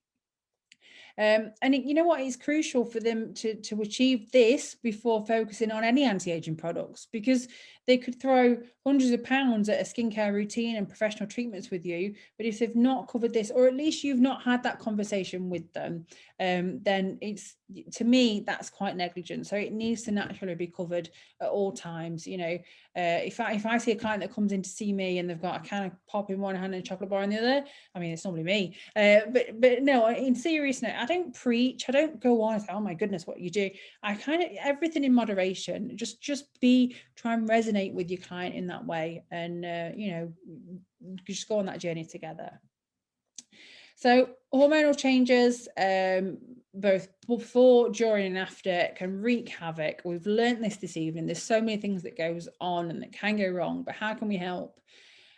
You know what, it's crucial for them to achieve this before focusing on any anti-aging products, because they could throw hundreds of pounds at a skincare routine and professional treatments with you, but if they've not covered this, or at least you've not had that conversation with them, then it's, to me, that's quite negligent. So it needs to naturally be covered at all times. You know, if I see a client that comes in to see me and they've got a can of pop in one hand and a chocolate bar in the other, I mean, it's normally me, but no, in seriousness, I don't preach, I don't go on and say, oh my goodness, what you do. I kind of, everything in moderation, just try and resonate with your client in that way, and you know, just go on that journey together. So hormonal changes, both before, during and after, can wreak havoc. We've learned this evening. There's so many things that goes on and that can go wrong, but how can we help?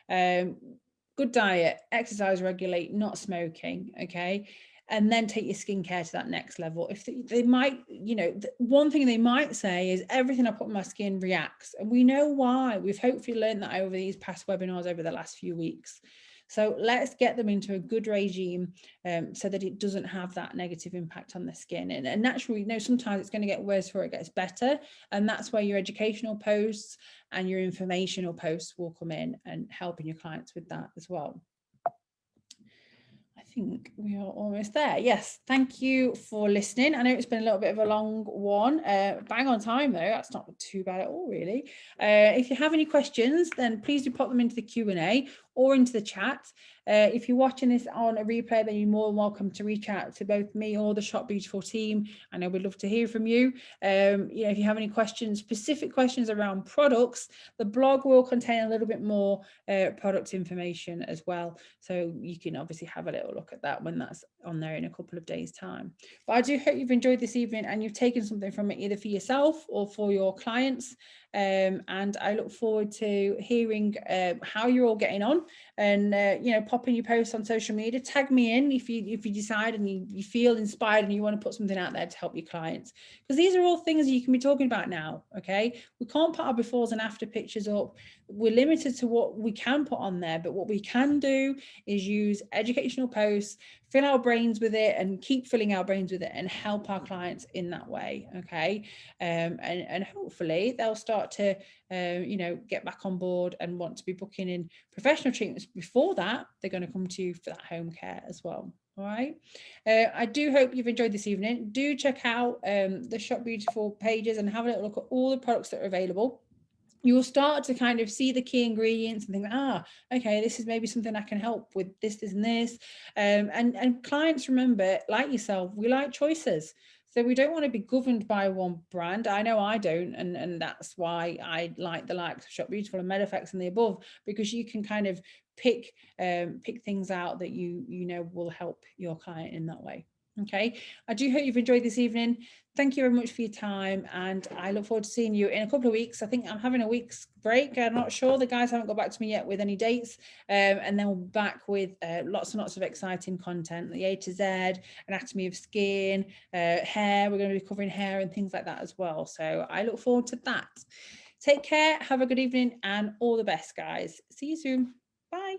Good diet, exercise, regulate, not smoking, okay? And then take your skincare to that next level. If they might, you know, one thing they might say is everything I put on my skin reacts. And we know why. We've hopefully learned that over these past webinars over the last few weeks. So let's get them into a good regime, so that it doesn't have that negative impact on the skin. And naturally, you know, sometimes it's going to get worse before it gets better. And that's where your educational posts and your informational posts will come in and helping your clients with that as well. I think we are almost there. Yes, thank you for listening. I know it's been a little bit of a long one. Bang on time though, that's not too bad at all really. If you have any questions, then please do pop them into the Q&A or into the chat. If you're watching this on a replay, then you're more than welcome to reach out to both me or the Shop Beautiful team. I know we'd love to hear from you. You know, if you have any questions, specific questions around products, the blog will contain a little bit more product information as well. So you can obviously have a little look at that when that's on there in a couple of days' time. But I do hope you've enjoyed this evening and you've taken something from it, either for yourself or for your clients. and I look forward to hearing how you're all getting on, and you know, popping your posts on social media. Tag me in if you decide and you feel inspired and you want to put something out there to help your clients, because these are all things you can be talking about now. Okay, we can't put our befores and after pictures up. We're limited to what we can put on there, but what we can do is use educational posts, fill our brains with it, and keep filling our brains with it, and help our clients in that way. Okay, and hopefully they'll start to you know, get back on board and want to be booking in professional treatments. Before that, they're going to come to you for that home care as well. All right, I do hope you've enjoyed this evening. Do check out the Shop Beautiful pages and have a little look at all the products that are available. You will start to kind of see the key ingredients and think, okay, this is maybe something I can help with, this and this. And clients, remember, like yourself, we like choices. So we don't want to be governed by one brand. I know I don't, and that's why I like the likes of Shop Beautiful and Medifex and the above, because you can kind of pick things out that you know will help your client in that way. Okay, I do hope you've enjoyed this evening. Thank you very much for your time, and I look forward to seeing you in a couple of weeks. I think I'm having a week's break. I'm not sure. The guys haven't got back to me yet with any dates, and then we'll be back with lots and lots of exciting content, the A to Z, anatomy of skin, hair. We're going to be covering hair and things like that as well. So I look forward to that. Take care. Have a good evening, and all the best, guys. See you soon. Bye.